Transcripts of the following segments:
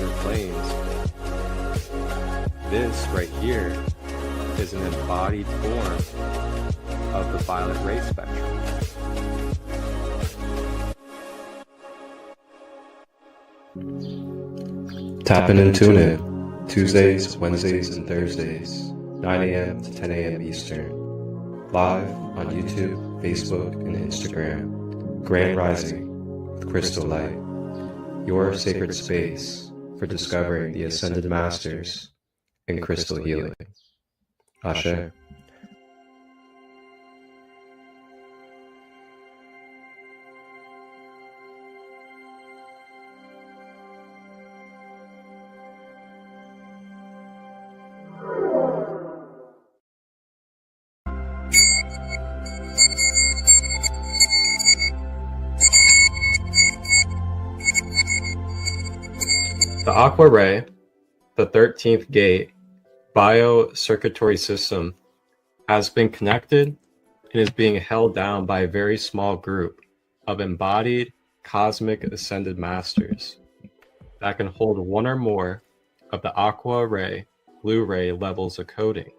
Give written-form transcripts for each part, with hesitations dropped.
your planes. This right here is an embodied form of the violet ray spectrum. Tap in and tune in Tuesdays, Wednesdays, and Thursdays, 9 a.m. to 10 a.m. Eastern. Live on YouTube, Facebook, and Instagram. Grand Rising with ChristoLight, your sacred space for discovering the Ascended Masters in crystal healing. Ashe. The Aqua Ray, the 13th gate bio-circulatory system, has been connected and is being held down by a very small group of embodied cosmic ascended masters that can hold one or more of the Aqua Ray, Blue Ray levels of coding.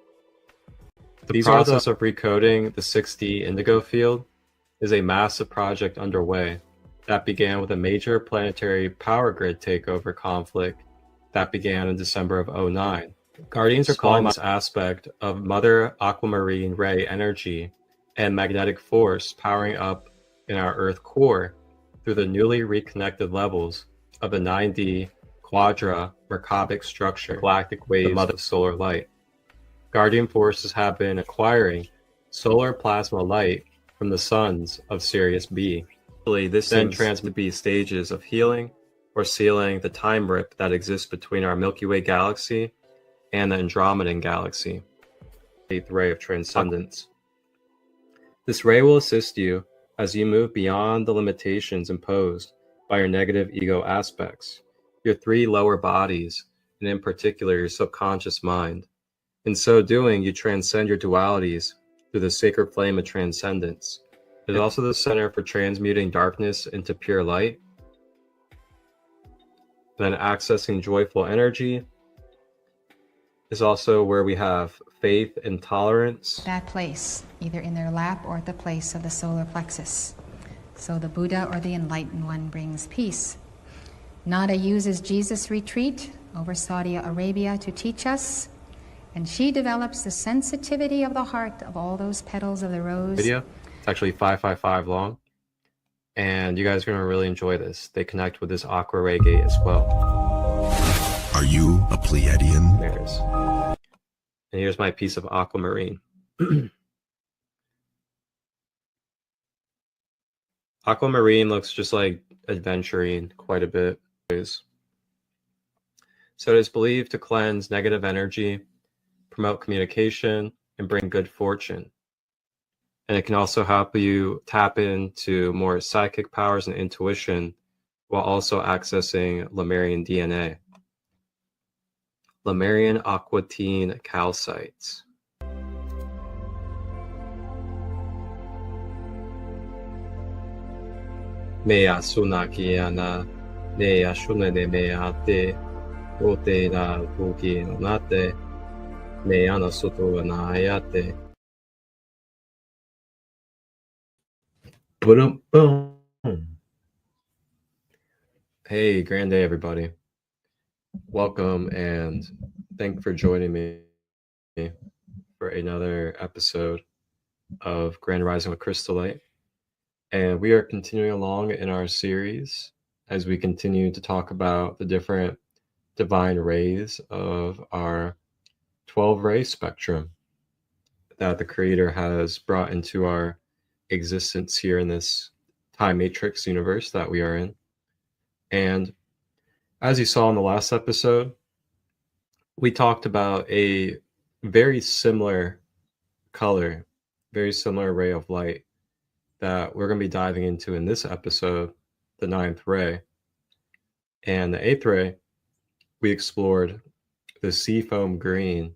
The process of recoding the 6D indigo field is a massive project underway that began with a major planetary power grid takeover conflict that began in December of 2009. Guardians are calling this aspect of Mother Aquamarine Ray energy and magnetic force powering up in our Earth core through the newly reconnected levels of the 9D quadra Merkabah structure, galactic waves of solar light. Guardian forces have been acquiring solar plasma light from the suns of Sirius B. This then transmits B stages of healing or sealing the time rip that exists between our Milky Way galaxy and the Andromedan galaxy, the 8th ray of transcendence. This ray will assist you as you move beyond the limitations imposed by your negative ego aspects, your 3 lower bodies, and in particular your subconscious mind. In so doing, you transcend your dualities through the sacred flame of transcendence. It is also the center for transmuting darkness into pure light, then accessing joyful energy is also where we have faith and tolerance. That place, either in their lap or at the place of the solar plexus. So the Buddha or the Enlightened One brings peace. Nada uses Jesus' retreat over Saudi Arabia to teach us, and she develops the sensitivity of the heart of all those petals of the rose. Video. It's actually 555 long, and you guys are going to really enjoy this. They connect with this Aqua Ray gate as well. Are you a Pleiadian? There's. And here's my piece of aquamarine. Aquamarine looks just like adventurine quite a bit. So it is believed to cleanse negative energy, promote communication, and bring good fortune. And it can also help you tap into more psychic powers and intuition while also accessing Lemurian DNA. Lemurian aquatine calcites. Mea sunakiana, nea shunene meate, ote na buki no nate, meana soto na ayate. Boom. Hey, grand day, everybody. Welcome and thank you for joining me for another episode of Grand Rising with ChristoLight. And we are continuing along in our series as we continue to talk about the different divine rays of our 12 ray spectrum that the Creator has brought into our existence here in this time matrix universe that we are in. And as you saw in the last episode, we talked about a very similar color, very similar ray of light that we're going to be diving into in this episode, the 9th ray. And the 8th ray, we explored the seafoam green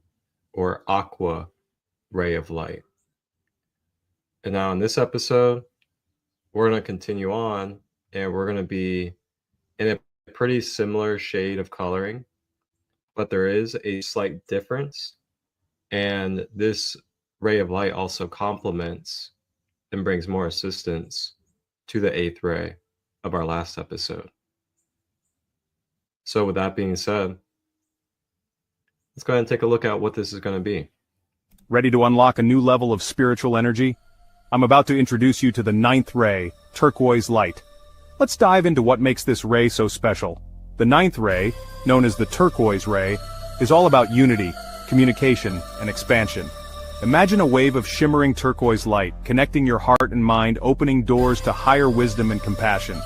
or aqua ray of light. And now in this episode, we're going to continue on and we're going to be in a pretty similar shade of coloring, but there is a slight difference. And this ray of light also complements and brings more assistance to the 8th ray of our last episode. So with that being said, let's go ahead and take a look at what this is going to be. Ready to unlock a new level of spiritual energy? I'm about to introduce you to the 9th ray, Turquoise Light. Let's dive into what makes this ray so special. The 9th ray, known as the Turquoise Ray, is all about unity, communication, and expansion. Imagine a wave of shimmering turquoise light, connecting your heart and mind, opening doors to higher wisdom and compassion.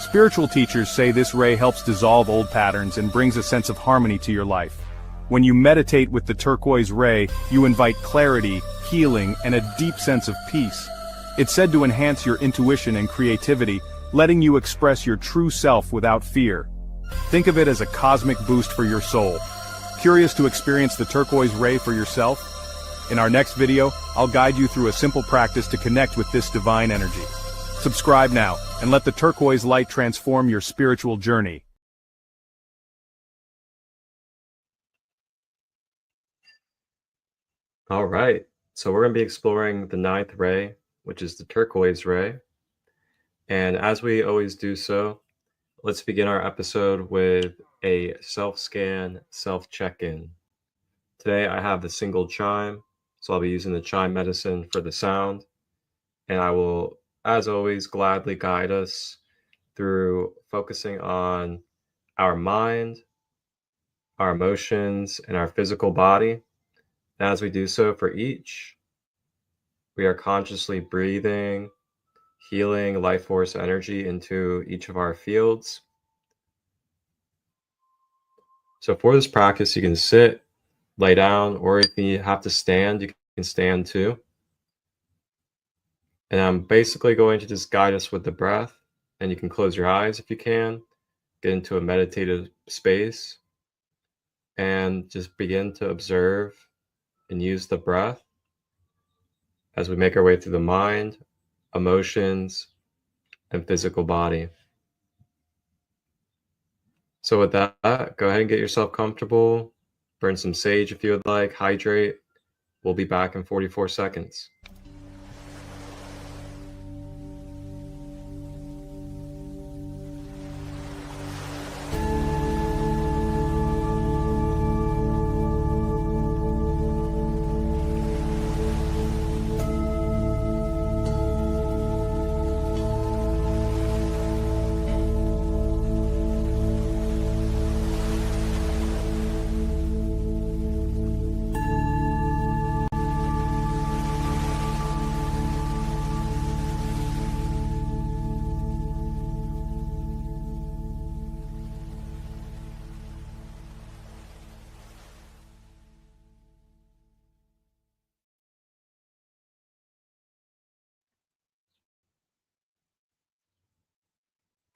Spiritual teachers say this ray helps dissolve old patterns and brings a sense of harmony to your life. When you meditate with the turquoise ray, you invite clarity, healing, and a deep sense of peace. It's said to enhance your intuition and creativity, letting you express your true self without fear. Think of it as a cosmic boost for your soul. Curious to experience the turquoise ray for yourself? In our next video, I'll guide you through a simple practice to connect with this divine energy. Subscribe now, and let the turquoise light transform your spiritual journey. All right, so we're going to be exploring the 9th ray, which is the turquoise ray. And as we always do so, let's begin our episode with a self-scan, self-check-in. Today I have the single chime, so I'll be using the chime medicine for the sound. And I will, as always, gladly guide us through focusing on our mind, our emotions, and our physical body. And as we do so for each, we are consciously breathing, healing life force energy into each of our fields. So for this practice, you can sit, lay down, or if you have to stand, you can stand too. And I'm basically going to just guide us with the breath, and you can close your eyes if you can, get into a meditative space, and just begin to observe and use the breath as we make our way through the mind, emotions, and physical body. So with that, go ahead and get yourself comfortable, burn some sage if you would like, hydrate. We'll be back in 44 seconds.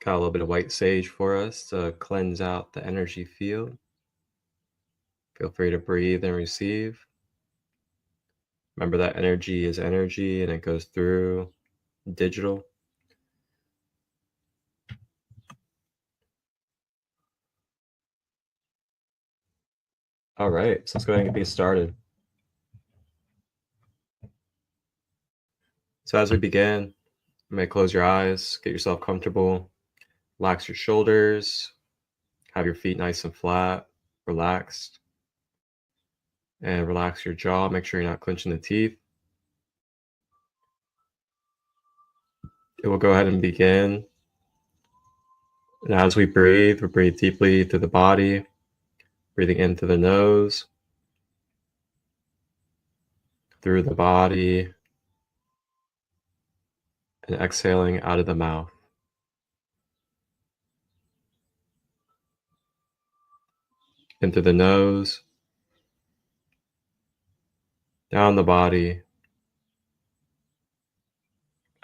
Got a little bit of white sage for us to cleanse out the energy field. Feel free to breathe and receive. Remember that energy is energy and it goes through digital. All right, so let's go ahead and get started. So as we begin, you may close your eyes, get yourself comfortable, relax your shoulders, have your feet nice and flat, relaxed, and relax your jaw. Make sure you're not clenching the teeth. It will go ahead and begin. And as we breathe deeply through the body, breathing in through the nose, through the body, and exhaling out of the mouth. In through the nose, down the body,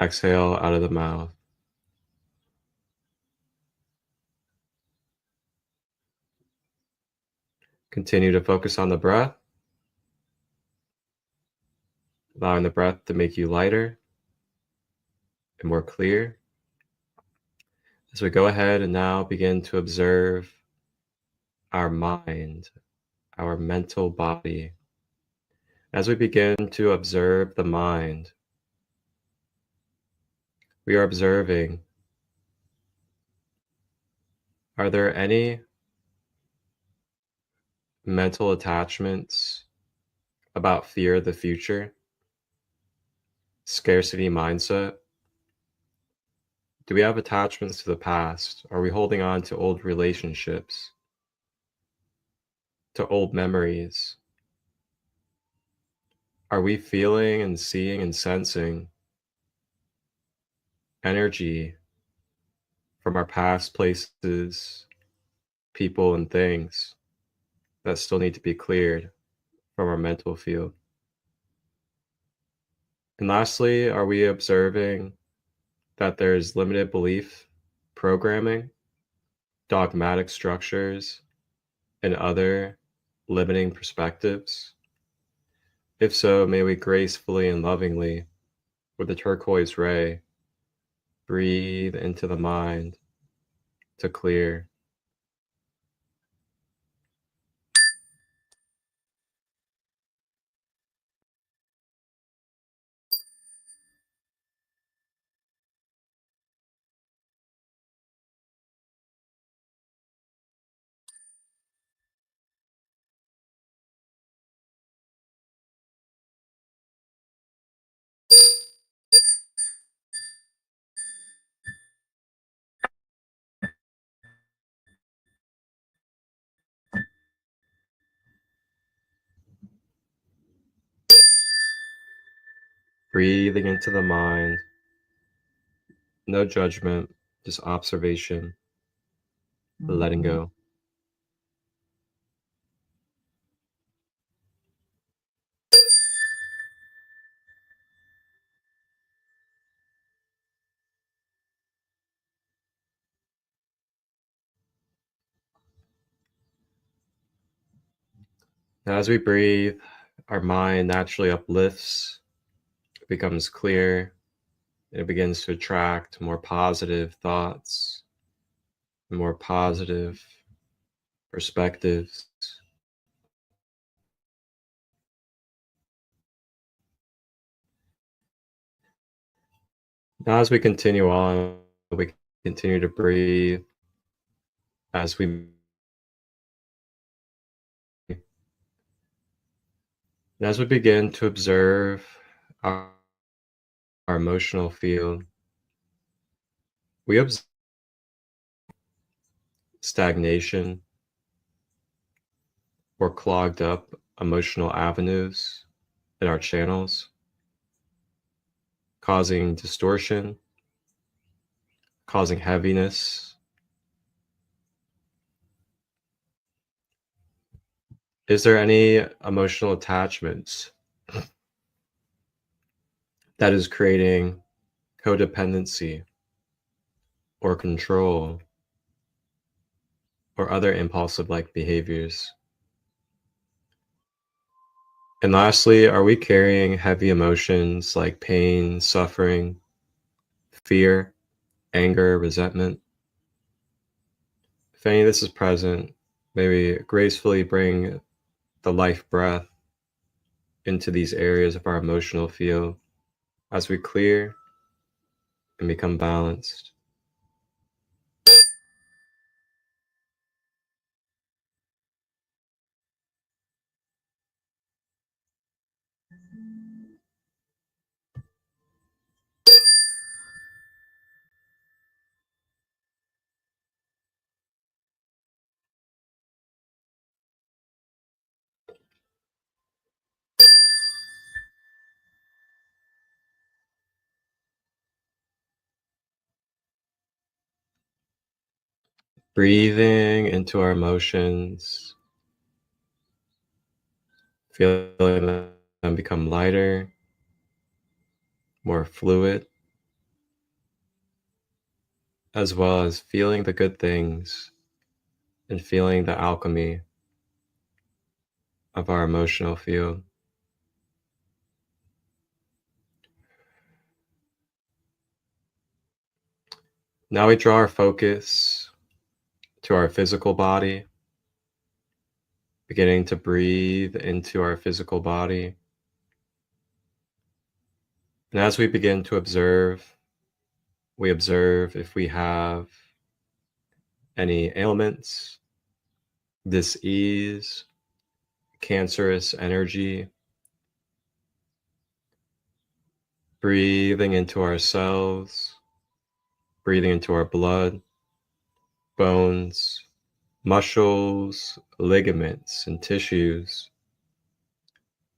exhale out of the mouth. Continue to focus on the breath, allowing the breath to make you lighter and more clear. As we go ahead and now begin to observe our mind, our mental body. As we begin to observe the mind, we are observing, are there any mental attachments about fear of the future, scarcity mindset? Do we have attachments to the past? Are we holding on to old relationships, to old memories? Are we feeling and seeing and sensing energy from our past places, people, and things that still need to be cleared from our mental field? And lastly, are we observing that there's limited belief programming, dogmatic structures, and other limiting perspectives? If so, may we gracefully and lovingly, with the turquoise ray, breathe into the mind to clear. Breathing into the mind, no judgment, just observation, letting go. Now, as we breathe, our mind naturally uplifts, becomes clear, and it begins to attract more positive thoughts, more positive perspectives. Now, as we continue on, we continue to breathe as we begin to observe our emotional field. We observe stagnation or clogged up emotional avenues in our channels, causing distortion, causing heaviness. Is there any emotional attachments that is creating codependency or control or other impulsive-like behaviors? And lastly, are we carrying heavy emotions like pain, suffering, fear, anger, resentment? If any of this is present, may we gracefully bring the life breath into these areas of our emotional field as we clear and become balanced. Breathing into our emotions, feeling them become lighter, more fluid, as well as feeling the good things and feeling the alchemy of our emotional field. Now we draw our focus to our physical body, beginning to breathe into our physical body. And as we begin to observe, we observe if we have any ailments, dis-ease, cancerous energy, breathing into our cells, breathing into our blood, bones, muscles, ligaments, and tissues,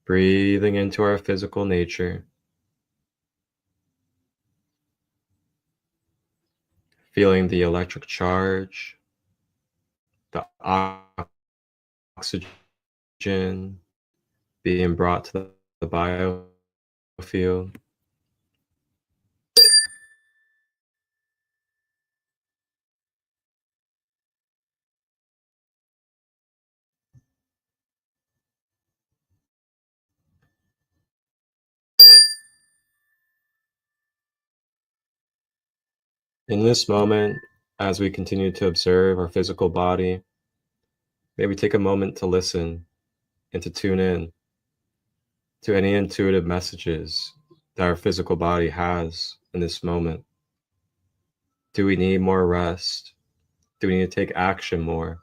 breathing into our physical nature, feeling the electric charge, the oxygen being brought to the biofield. In this moment, as we continue to observe our physical body, may we take a moment to listen and to tune in to any intuitive messages that our physical body has in this moment. Do we need more rest? Do we need to take action more?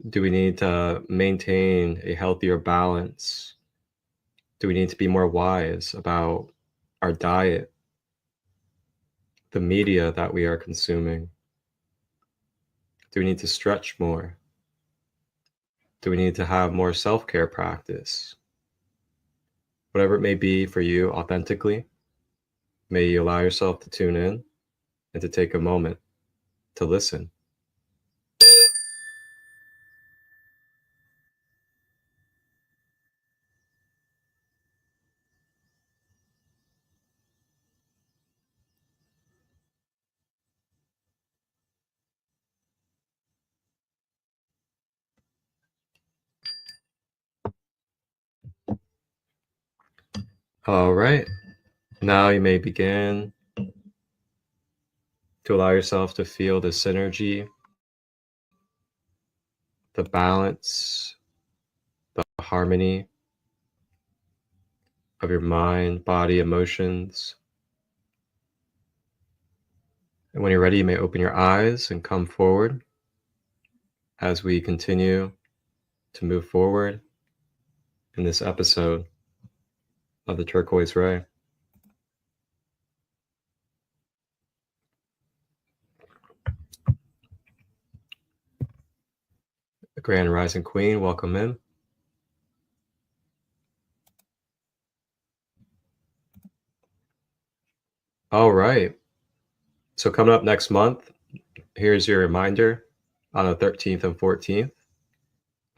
Do we need to maintain a healthier balance? Do we need to be more wise about our diet, the media that we are consuming? Do we need to stretch more? Do we need to have more self-care practice? Whatever it may be for you authentically, may you allow yourself to tune in and to take a moment to listen. All right, now you may begin to allow yourself to feel the synergy, the balance, the harmony of your mind, body, emotions. And when you're ready, you may open your eyes and come forward as we continue to move forward in this episode of the Turquoise Ray. The Grand Rising Queen, welcome in. All right. So coming up next month, here's your reminder. On the 13th and 14th,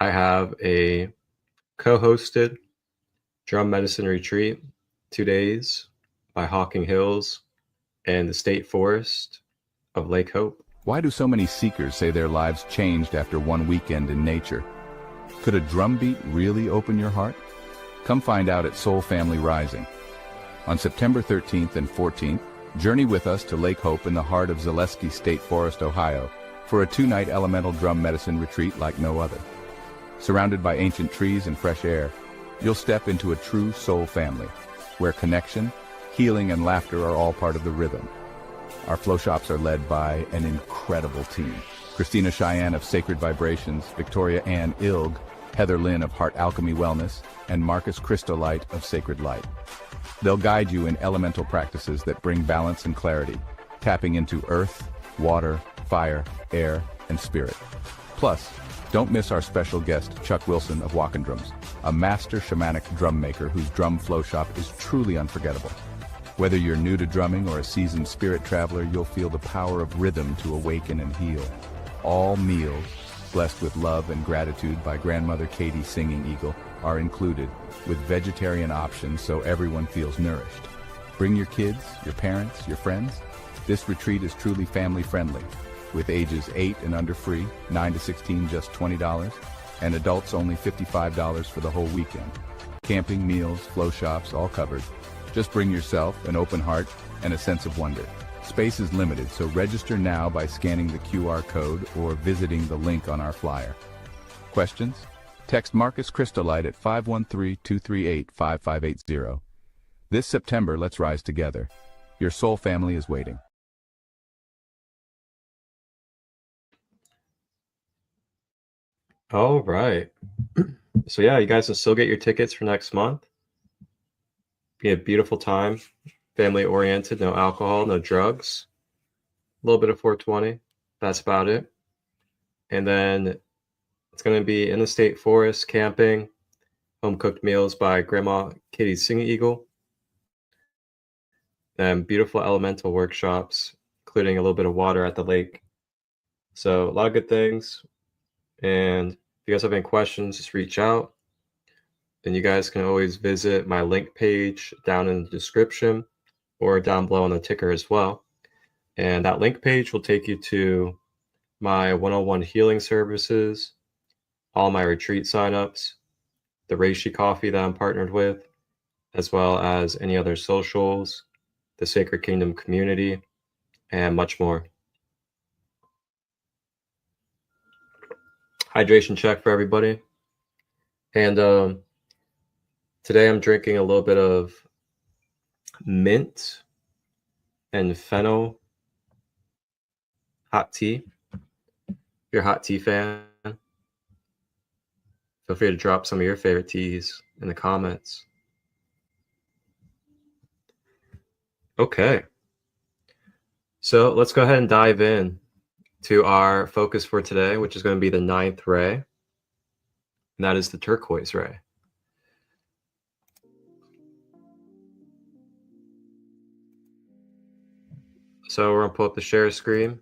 I have a co-hosted drum medicine retreat, 2 days by Hawking Hills and the State Forest of Lake Hope. Why do so many seekers say their lives changed after one weekend in nature? Could a drum beat really open your heart? Come find out at Soul Family Rising. On September 13th and 14th, journey with us to Lake Hope in the heart of Zaleski State Forest, Ohio, for a 2-night elemental drum medicine retreat like no other. Surrounded by ancient trees and fresh air, you'll step into a true soul family, where connection, healing, and laughter are all part of the rhythm. Our flow shops are led by an incredible team. Christina Cheyenne of Sacred Vibrations, Victoria Ann Ilg, Heather Lynn of Heart Alchemy Wellness, and Marcus ChristoLight of Sacred Light. They'll guide you in elemental practices that bring balance and clarity, tapping into earth, water, fire, air, and spirit. Plus, don't miss our special guest, Chuck Wilson of Walkin' Drums, a master shamanic drum maker whose drum flow shop is truly unforgettable. Whether you're new to drumming or a seasoned spirit traveler, you'll feel the power of rhythm to awaken and heal. All meals, blessed with love and gratitude by Grandmother Katie Singing Eagle, are included, with vegetarian options so everyone feels nourished. Bring your kids, your parents, your friends. This retreat is truly family-friendly, with ages 8 and under free, 9 to 16 just $20, and adults only $55 for the whole weekend. Camping, meals, flow shops, all covered. Just bring yourself, an open heart, and a sense of wonder. Space is limited, so register now by scanning the QR code or visiting the link on our flyer. Questions? Text Marcus ChristoLight at 513-238-5580. This September, let's rise together. Your soul family is waiting. All right. So yeah, you guys can still get your tickets for next month. Be a beautiful time, family oriented, no alcohol, no drugs, a little bit of 420. That's about it. And then it's going to be in the state forest, camping, home cooked meals by Grandma Kitty's Singing Eagle, and beautiful elemental workshops, including a little bit of water at the lake. So a lot of good things. And if you guys have any questions, just reach out. And you guys can always visit my link page down in the description or down below on the ticker as well. And that link page will take you to my one-on-one healing services, all my retreat signups, the Reishi coffee that I'm partnered with, as well as any other socials, the Sacred Kingdom community, and much more. Hydration check for everybody. And today I'm drinking a little bit of mint and fennel hot tea. If you're a hot tea fan, feel free to drop some of your favorite teas in the comments. Okay. So let's go ahead and dive in to our focus for today, which is going to be the 9th ray, and that is the turquoise ray. So we're going to pull up the share screen.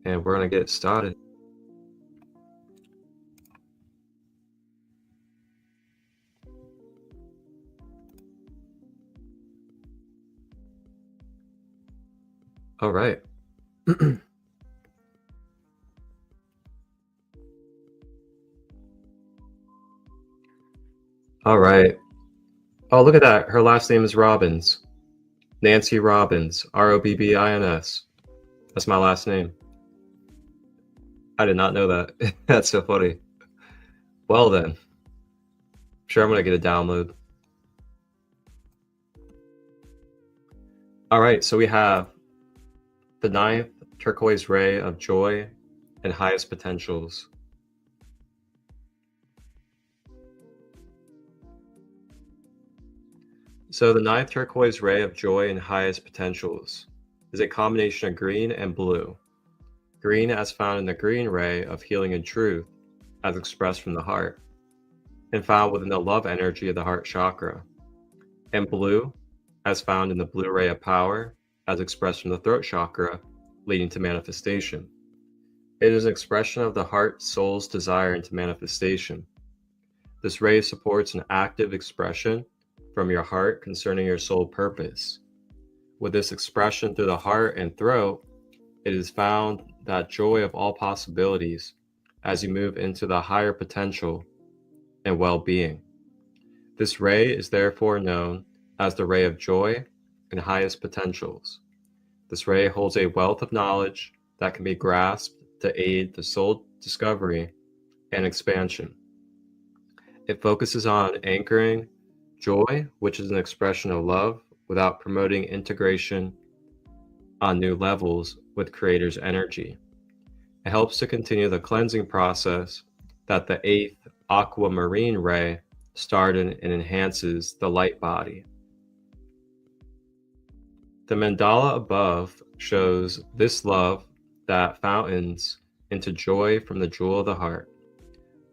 And we're going to get started. All right. All right. Oh, look at that. Her last name is Robbins. Nancy Robbins. Robbins. That's my last name. I did not know that. That's so funny. Well then. I'm sure I'm going to get a download. All right. So we have the 9th turquoise ray of joy and highest potentials. So the 9th turquoise ray of joy and highest potentials is a combination of green and blue. Green as found in the green ray of healing and truth as expressed from the heart and found within the love energy of the heart chakra. And blue as found in the blue ray of power as expressed from the throat chakra, leading to manifestation. It is an expression of the heart soul's desire into manifestation. This ray supports an active expression from your heart concerning your soul purpose. With this expression through the heart and throat, it is found that joy of all possibilities as you move into the higher potential and well-being. This ray is therefore known as the ray of joy and highest potentials. This ray holds a wealth of knowledge that can be grasped to aid the soul discovery and expansion. It focuses on anchoring joy, which is an expression of love, without promoting integration on new levels with Creator's energy. It helps to continue the cleansing process that the 8th aquamarine ray started and enhances the light body. The mandala above shows this love that fountains into joy from the jewel of the heart.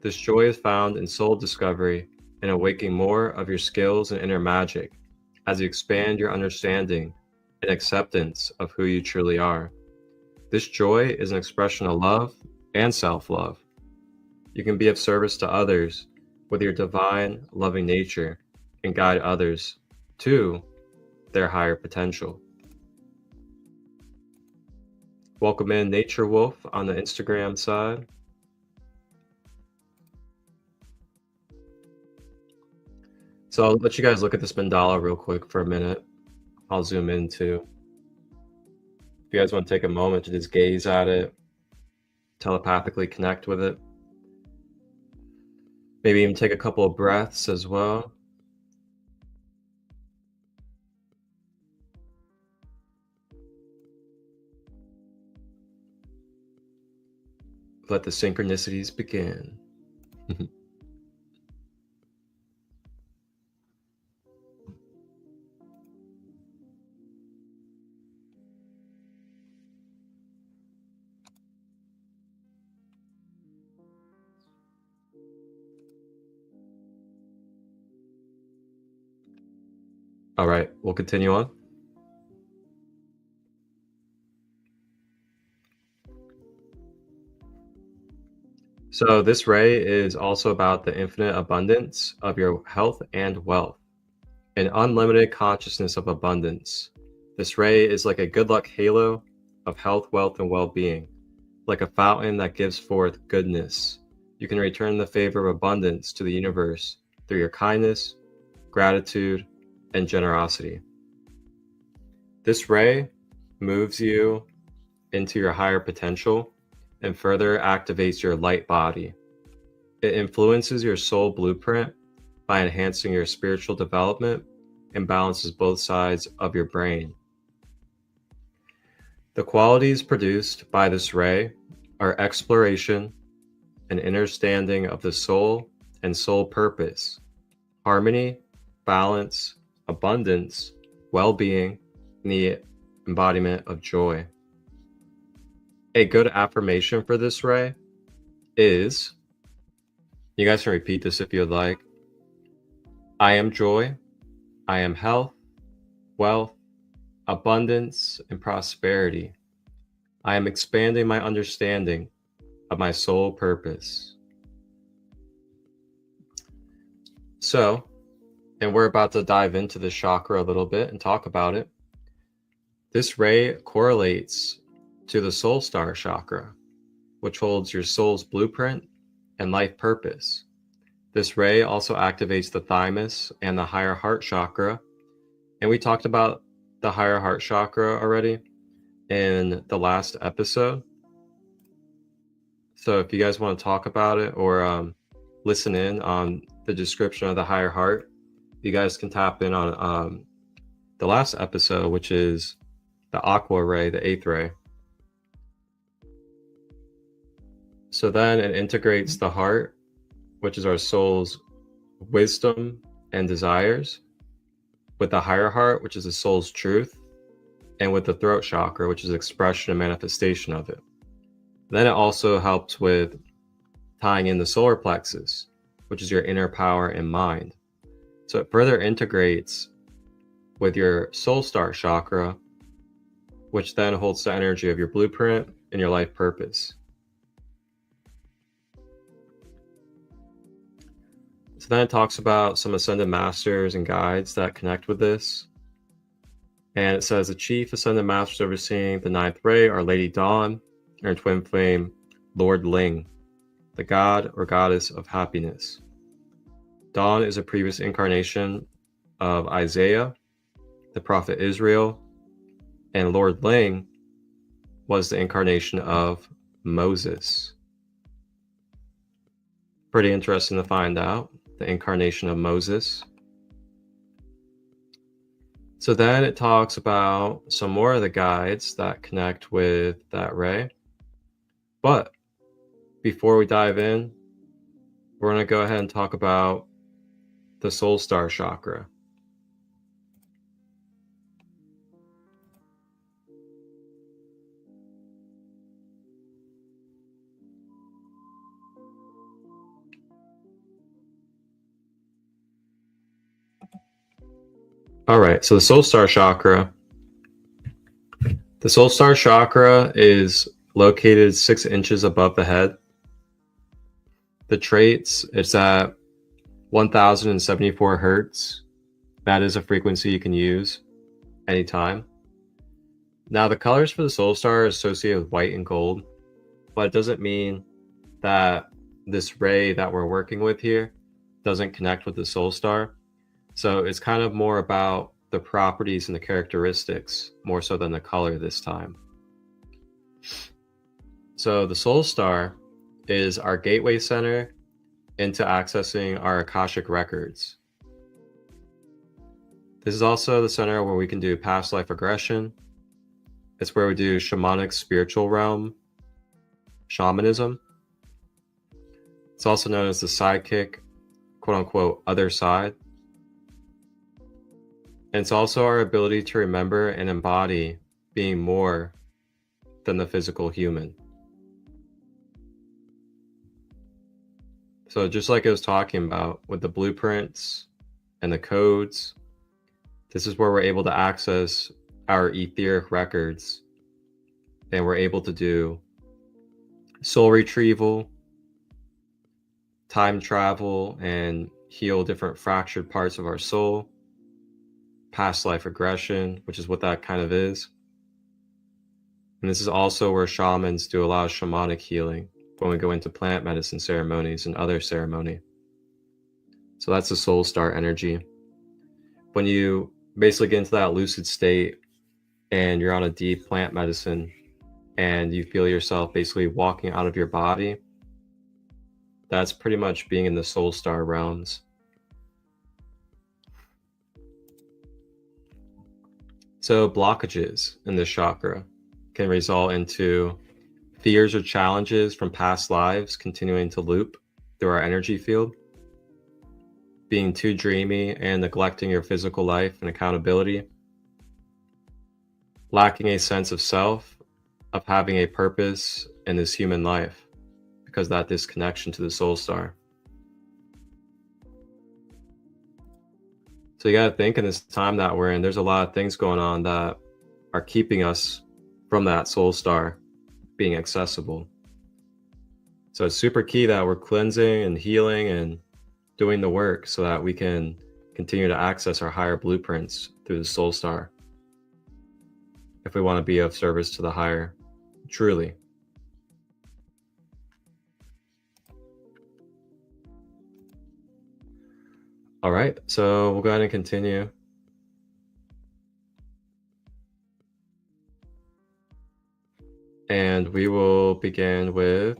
This joy is found in soul discovery and awakening more of your skills and inner magic as you expand your understanding and acceptance of who you truly are. This joy is an expression of love and self-love. You can be of service to others with your divine, loving nature and guide others to their higher potential. Welcome in Nature Wolf on the Instagram side. So I'll let you guys look at this mandala real quick for a minute. I'll zoom in too. If you guys want to take a moment to just gaze at it, telepathically connect with it. Maybe even take a couple of breaths as well. Let the synchronicities begin. All right, we'll continue on. So this ray is also about the infinite abundance of your health and wealth, an unlimited consciousness of abundance. This ray is like a good luck halo of health, wealth, and well-being, like a fountain that gives forth goodness. You can return the favor of abundance to the universe through your kindness, gratitude, and generosity. This ray moves you into your higher potential and further activates your light body. It influences your soul blueprint by enhancing your spiritual development and balances both sides of your brain. The qualities produced by this ray are exploration, an understanding of the soul and soul purpose, harmony, balance, abundance, well-being, and the embodiment of joy. A good affirmation for this ray is, you guys can repeat this if you would like. I am joy, I am health, wealth, abundance, and prosperity. I am expanding my understanding of my soul purpose. So, and we're about to dive into the chakra a little bit and talk about it. This ray correlates to the soul star chakra, which holds your soul's blueprint and life purpose. This ray also activates the thymus and the higher heart chakra. And we talked about the higher heart chakra already in the last episode. So if you guys want to talk about it or listen in on the description of the higher heart, you guys can tap in on the last episode, which is the aqua ray, the 8th ray. So then it integrates the heart, which is our soul's wisdom and desires, with the higher heart, which is the soul's truth, and with the throat chakra, which is expression and manifestation of it. Then it also helps with tying in the solar plexus, which is your inner power and mind. So it further integrates with your soul star chakra, which then holds the energy of your blueprint and your life purpose. So then it talks about some ascended masters and guides that connect with this. And it says the chief ascended masters overseeing the 9th ray are Lady Dawn and her twin flame, Lord Ling, the god or goddess of happiness. Dawn is a previous incarnation of Isaiah, the prophet Israel, and Lord Ling was the incarnation of Moses. Pretty interesting to find out, the incarnation of Moses. So then it talks about some more of the guides that connect with that ray. But before we dive in, we're going to go ahead and talk about the soul star chakra. All right, so the soul star chakra. The soul star chakra is located 6 inches above the head. The traits, it's at 1074 hertz. That is a frequency you can use anytime. Now, the colors for the soul star are associated with white and gold, but it doesn't mean that this ray that we're working with here doesn't connect with the soul star. So it's kind of more about the properties and the characteristics more so than the color this time. So the soul star is our gateway center into accessing our Akashic records. This is also the center where we can do past life regression. It's where we do shamanic spiritual realm shamanism. It's also known as the sidekick, quote unquote, other side. And it's also our ability to remember and embody being more than the physical human. So just like I was talking about with the blueprints and the codes, this is where we're able to access our etheric records, and we're able to do soul retrieval, time travel, and heal different fractured parts of our soul, past life regression, which is what that kind of is. And this is also where shamans do a lot of shamanic healing when we go into plant medicine ceremonies and other ceremony. So that's the soul star energy. When you basically get into that lucid state and you're on a deep plant medicine and you feel yourself basically walking out of your body, that's pretty much being in the soul star realms. So blockages in this chakra can result into fears or challenges from past lives continuing to loop through our energy field, being too dreamy and neglecting your physical life and accountability, lacking a sense of self, of having a purpose in this human life because of that disconnection to the soul star. So you got to think in this time that we're in, there's a lot of things going on that are keeping us from that soul star being accessible. So it's super key that we're cleansing and healing and doing the work so that we can continue to access our higher blueprints through the soul star if we want to be of service to the higher, truly. All right, so we'll go ahead and continue. And we will begin with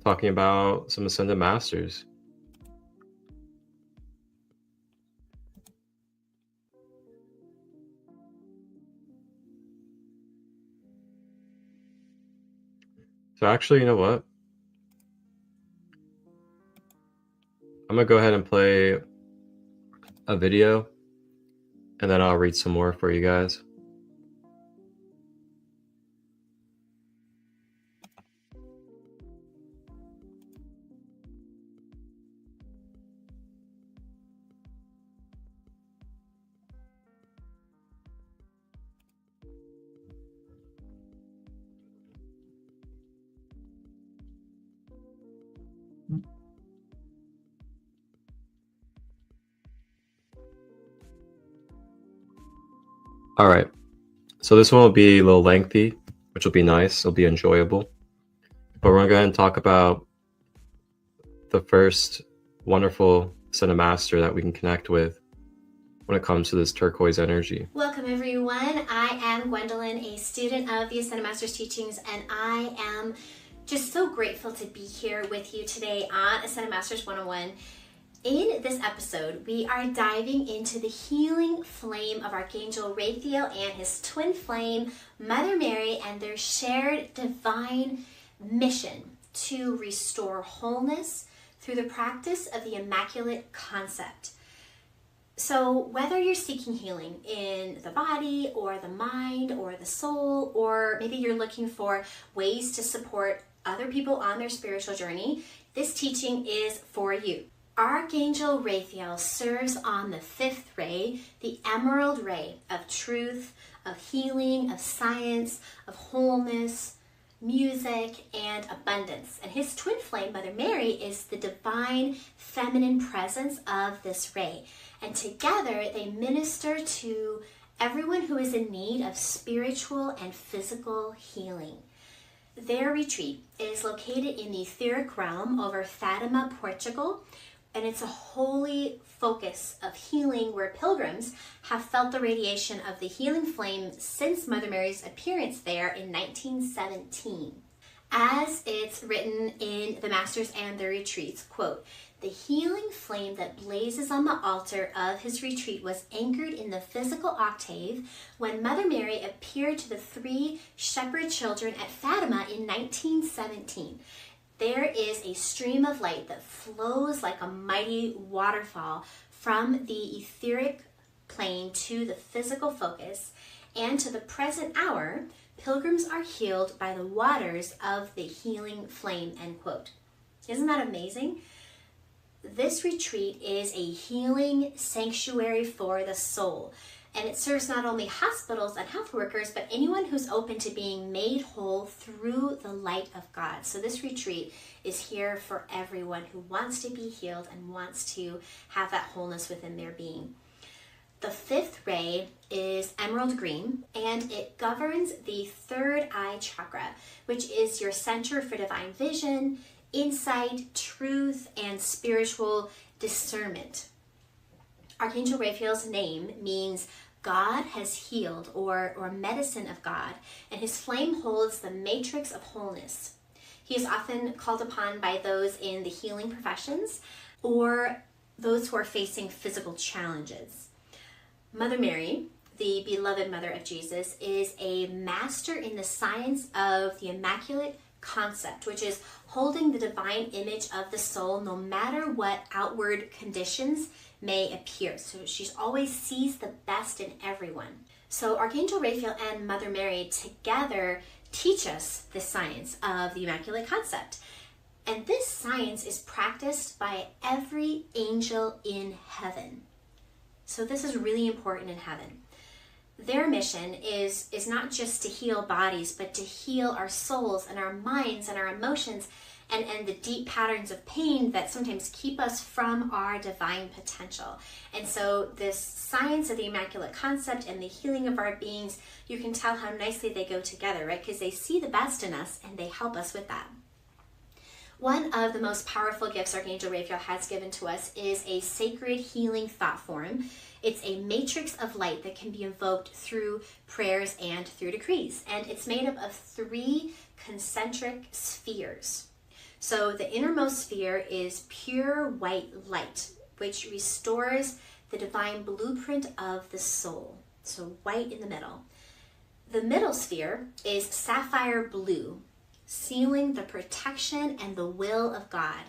talking about some Ascended Masters. So actually, you know what? I'm gonna go ahead and play a video and then I'll read some more for you guys. All right, so this one will be a little lengthy, which will be nice. It'll be enjoyable. But we're gonna go ahead and talk about the first wonderful Ascended Master that we can connect with when it comes to this turquoise energy. Welcome everyone. I am Gwendolyn, a student of the Ascended Master's teachings, and I am just so grateful to be here with you today on Ascended Masters 101. In this episode, we are diving into the healing flame of Archangel Raphael and his twin flame, Mother Mary, and their shared divine mission to restore wholeness through the practice of the Immaculate Concept. So whether you're seeking healing in the body or the mind or the soul, or maybe you're looking for ways to support other people on their spiritual journey, this teaching is for you. Archangel Raphael serves on the fifth ray, the emerald ray of truth, of healing, of science, of wholeness, music, and abundance. And his twin flame, Mother Mary, is the divine feminine presence of this ray. And together they minister to everyone who is in need of spiritual and physical healing. Their retreat is located in the etheric realm over Fatima, Portugal, And it's a holy focus of healing where pilgrims have felt the radiation of the healing flame since Mother Mary's appearance there in 1917. As it's written in the Masters and the Retreats, quote, "The healing flame that blazes on the altar of his retreat was anchored in the physical octave when Mother Mary appeared to the 3 shepherd children at Fatima in 1917. There is a stream of light that flows like a mighty waterfall from the etheric plane to the physical focus, and to the present hour, pilgrims are healed by the waters of the healing flame," end quote. Isn't that amazing? This retreat is a healing sanctuary for the soul, and it serves not only hospitals and health workers, but anyone who's open to being made whole through the light of God. So this retreat is here for everyone who wants to be healed and wants to have that wholeness within their being. The 5th ray is emerald green, and it governs the 3rd eye chakra, which is your center for divine vision, insight, truth, and spiritual discernment. Archangel Raphael's name means God has healed, or medicine of God, and his flame holds the matrix of wholeness. He is often called upon by those in the healing professions or those who are facing physical challenges. Mother Mary, the beloved mother of Jesus, is a master in the science of the Immaculate Concept, which is holding the divine image of the soul no matter what outward conditions may appear. So she always sees the best in everyone. So Archangel Raphael and Mother Mary together teach us the science of the Immaculate Concept. And this science is practiced by every angel in heaven. So this is really important in heaven. Their mission is not just to heal bodies, but to heal our souls and our minds and our emotions and the deep patterns of pain that sometimes keep us from our divine potential. And so this science of the Immaculate Concept and the healing of our beings, you can tell how nicely they go together, right? Because they see the best in us and they help us with that. One of the most powerful gifts Archangel Raphael has given to us is a sacred healing thought form. It's a matrix of light that can be invoked through prayers and through decrees. And it's made up of 3 concentric spheres. So the innermost sphere is pure white light, which restores the divine blueprint of the soul. So white in the middle. The middle sphere is sapphire blue, sealing the protection and the will of God.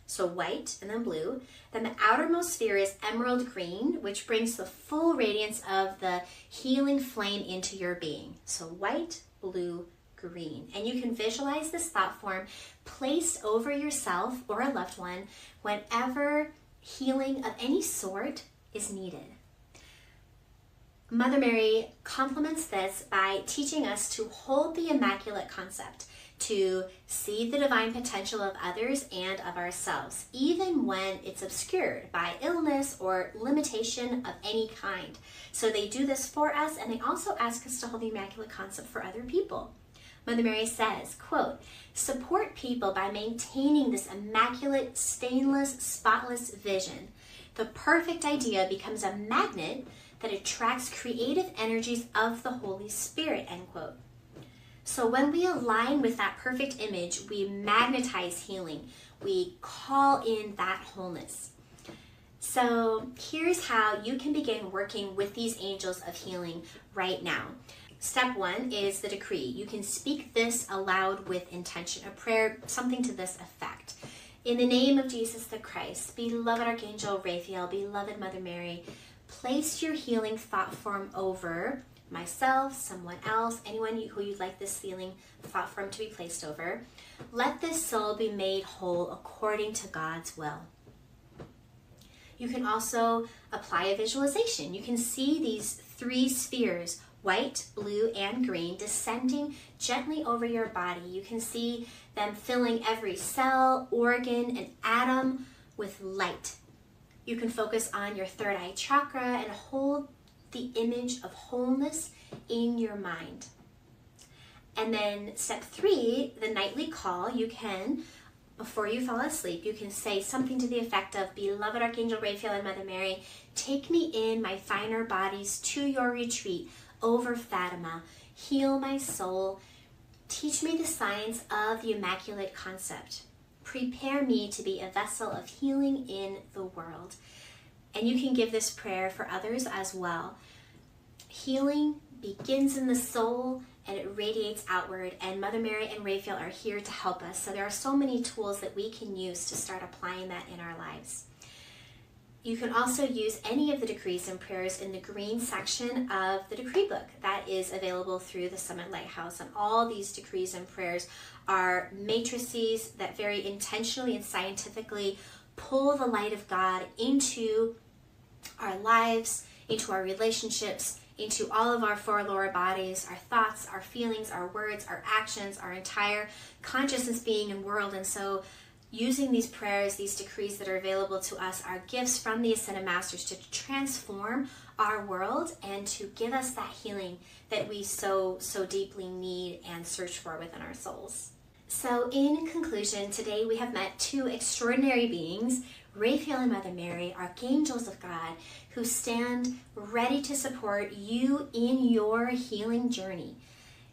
So white and then blue. Then the outermost sphere is emerald green, which brings the full radiance of the healing flame into your being. So white, blue, green. And you can visualize this thought form placed over yourself or a loved one whenever healing of any sort is needed. Mother Mary complements this by teaching us to hold the Immaculate Concept, to see the divine potential of others and of ourselves, even when it's obscured by illness or limitation of any kind. So they do this for us, and they also ask us to hold the Immaculate Concept for other people. Mother Mary says, quote, "Support people by maintaining this immaculate, stainless, spotless vision. The perfect idea becomes a magnet that attracts creative energies of the Holy Spirit," end quote. So when we align with that perfect image, we magnetize healing. We call in that wholeness. So here's how you can begin working with these angels of healing right now. Step 1 is the decree. You can speak this aloud with intention, a prayer, something to this effect. In the name of Jesus the Christ, beloved Archangel Raphael, beloved Mother Mary, place your healing thought form over myself, someone else, anyone who you'd like this healing thought form to be placed over. Let this soul be made whole according to God's will. You can also apply a visualization. You can see these 3 spheres, white, blue, and green, descending gently over your body. You can see them filling every cell, organ, and atom with light. You can focus on your 3rd eye chakra and hold the image of wholeness in your mind. And then step 3, the nightly call, you can before you fall asleep, you can say something to the effect of, "Beloved Archangel Raphael and Mother Mary, take me in my finer bodies to your retreat over Fatima. Heal my soul. Teach me the science of the Immaculate Concept. Prepare me to be a vessel of healing in the world." And you can give this prayer for others as well. Healing begins in the soul and it radiates outward, and Mother Mary and Raphael are here to help us. So there are so many tools that we can use to start applying that in our lives. You can also use any of the decrees and prayers in the green section of the decree book that is available through the Summit Lighthouse. And all these decrees and prayers are matrices that very intentionally and scientifically pull the light of God into our lives, into our relationships, into all of our four lower bodies, our thoughts, our feelings, our words, our actions, our entire consciousness, being, and world. And so using these prayers, these decrees that are available to us, are gifts from the Ascended Masters to transform our world and to give us that healing that we so deeply need and search for within our souls. So in conclusion, today we have met two extraordinary beings, Raphael and Mother Mary, archangels of God, who stand ready to support you in your healing journey.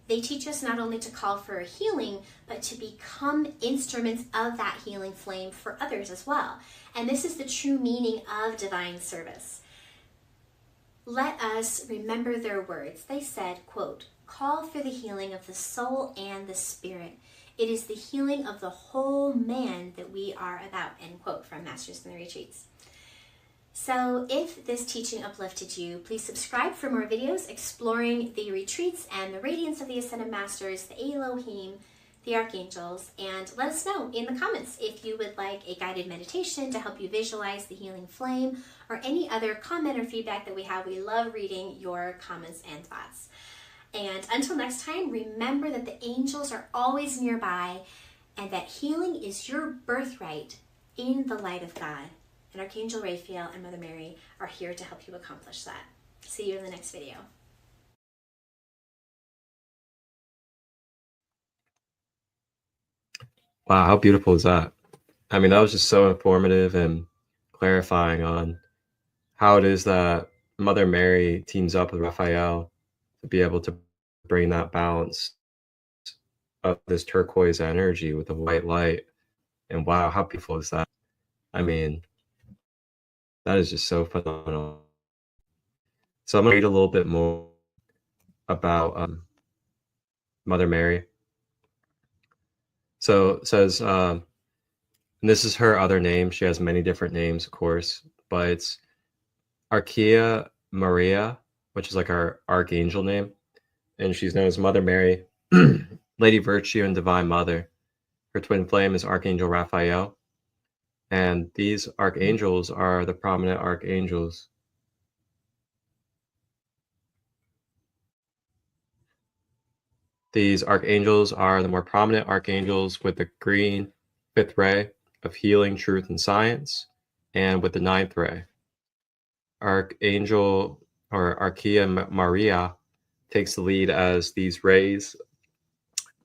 They teach us not only to call for healing, but to become instruments of that healing flame for others as well. And this is the true meaning of divine service. Let us remember their words. They said, quote, "Call for the healing of the soul and the spirit. It is the healing of the whole man that we are about," end quote, from Masters in the Retreats. So if this teaching uplifted you, please subscribe for more videos exploring the retreats and the radiance of the Ascended Masters, the Elohim, the Archangels, and let us know in the comments if you would like a guided meditation to help you visualize the healing flame, or any other comment or feedback that we have. We love reading your comments and thoughts. And until next time, remember that the angels are always nearby and that healing is your birthright in the light of God. And Archangel Raphael and Mother Mary are here to help you accomplish that. See you in the next video. Wow, how beautiful is that? I mean, that was just so informative and clarifying on how it is that Mother Mary teams up with Raphael to be able to bring that balance of this turquoise energy with the white light. And wow, how beautiful is that? I mean, that is just so phenomenal. So I'm going to read a little bit more about Mother Mary. So it says, and this is her other name. She has many different names, of course, but it's Archea Maria, which is like our archangel name. And she's known as Mother Mary, Lady Virtue, and Divine Mother. Her twin flame is Archangel Raphael. And these archangels are the prominent archangels. These archangels are the more prominent archangels with the green 5th ray of healing, truth, and science, and with the 9th ray. Archangel, or Archea Maria, takes the lead as these rays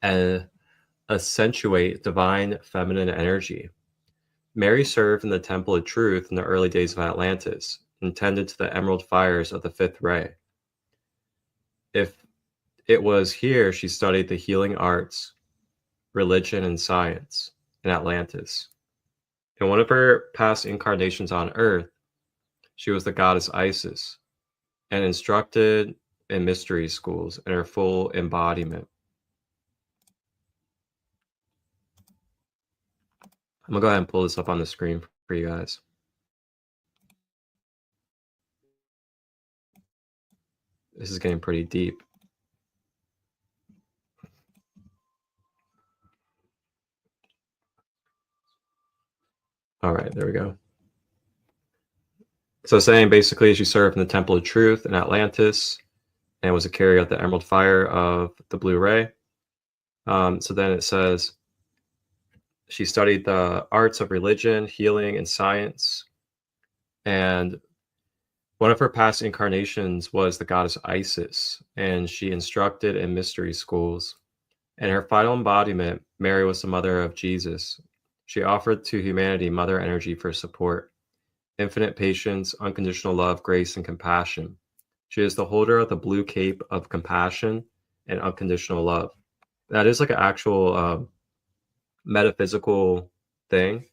accentuate divine feminine energy. Mary served in the Temple of Truth in the early days of Atlantis, and tended to the emerald fires of the 5th ray. If it was here she studied the healing arts, religion, and science in Atlantis. In one of her past incarnations on Earth, she was the goddess Isis and instructed in mystery schools in her full embodiment. I'm going to go ahead and pull this up on the screen for you guys. This is getting pretty deep. All right, there we go. So saying basically she served in the Temple of Truth in Atlantis and was a carrier of the emerald fire of the blue ray. So then it says she studied the arts of religion, healing, and science. And one of her past incarnations was the goddess Isis, and she instructed in mystery schools. In her final embodiment, Mary was the mother of Jesus. She offered to humanity mother energy for support, infinite patience, unconditional love, grace, and compassion. She is the holder of the blue cape of compassion and unconditional love. That is like an actual metaphysical thing,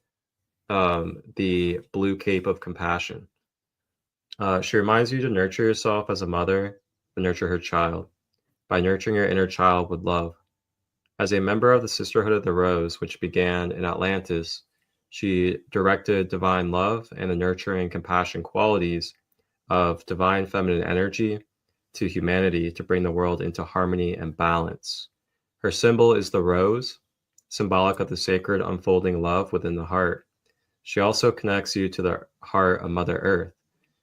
the blue cape of compassion. She reminds you to nurture yourself as a mother and nurture her child by nurturing your inner child with love. As a member of the Sisterhood of the Rose, which began in Atlantis, she directed divine love and the nurturing compassion qualities of divine feminine energy to humanity to bring the world into harmony and balance. Her symbol is the rose, symbolic of the sacred unfolding love within the heart. She also connects you to the heart of Mother Earth.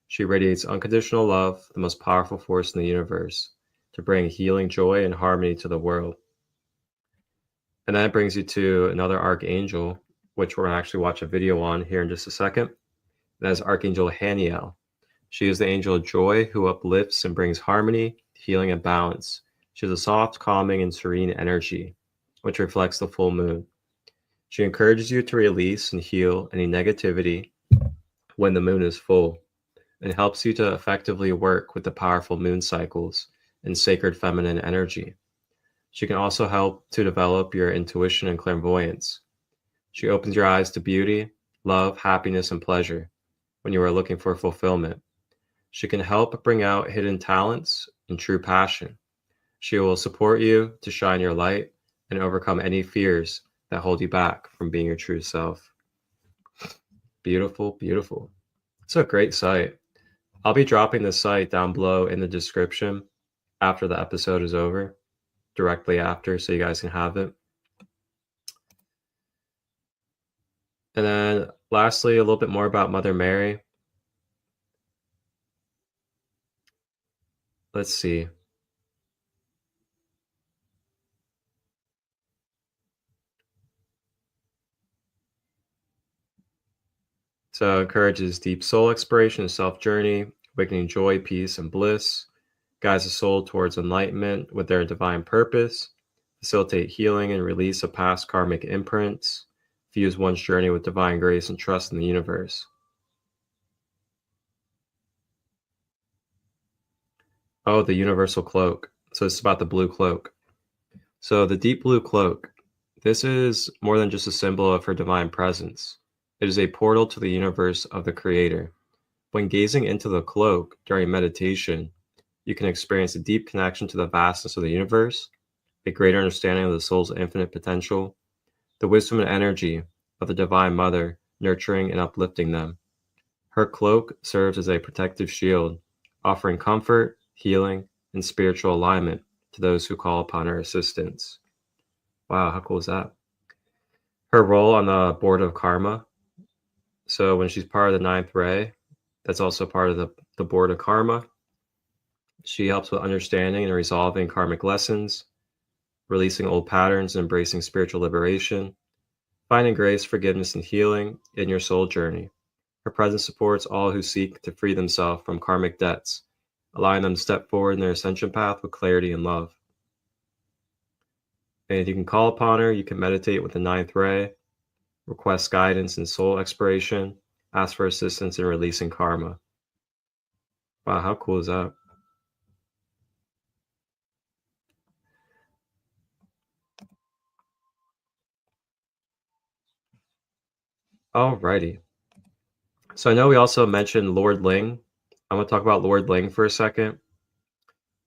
She radiates unconditional love, the most powerful force in the universe, to bring healing, joy, and harmony to the world. And that brings you to another archangel, which we're going to actually watch a video on here in just a second. That is Archangel Haniel. She is the angel of joy who uplifts and brings harmony, healing, and balance. She has a soft, calming, and serene energy, which reflects the full moon. She encourages you to release and heal any negativity when the moon is full, and helps you to effectively work with the powerful moon cycles and sacred feminine energy. She can also help to develop your intuition and clairvoyance. She opens your eyes to beauty, love, happiness, and pleasure when you are looking for fulfillment. She can help bring out hidden talents and true passion. She will support you to shine your light and overcome any fears that hold you back from being your true self. Beautiful, beautiful. It's a great site. I'll be dropping the site down below in the description after the episode is over, directly after, so you guys can have it. And then lastly, a little bit more about Mother Mary. Let's see. So it encourages deep soul exploration and self-journey, awakening joy, peace, and bliss, guides the soul towards enlightenment with their divine purpose, facilitate healing and release of past karmic imprints, fuse one's journey with divine grace and trust in the universe. Oh, the universal cloak. So it's about the blue cloak. So the deep blue cloak, this is more than just a symbol of her divine presence. It is a portal to the universe of the Creator. When gazing into the cloak during meditation, you can experience a deep connection to the vastness of the universe, a greater understanding of the soul's infinite potential, the wisdom and energy of the Divine Mother nurturing and uplifting them. Her cloak serves as a protective shield, offering comfort, healing, and spiritual alignment to those who call upon her assistance. Wow, how cool is that? Her role on the board of karma. So when she's part of the ninth ray, that's also part of the board of karma. She helps with understanding and resolving karmic lessons, releasing old patterns and embracing spiritual liberation, finding grace, forgiveness, and healing in your soul journey. Her presence supports all who seek to free themselves from karmic debts, allowing them to step forward in their ascension path with clarity and love. And you can call upon her, you can meditate with the ninth ray, request guidance in soul exploration, ask for assistance in releasing karma. Wow, how cool is that? Alrighty. So I know we also mentioned Lord Ling. I'm going to talk about Lord Ling for a second.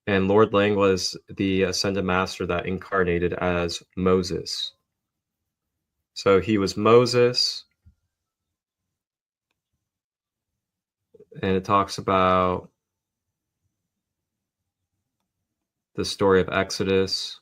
And Lord Ling was the Ascended Master that incarnated as Moses. So he was Moses. And it talks about the story of Exodus.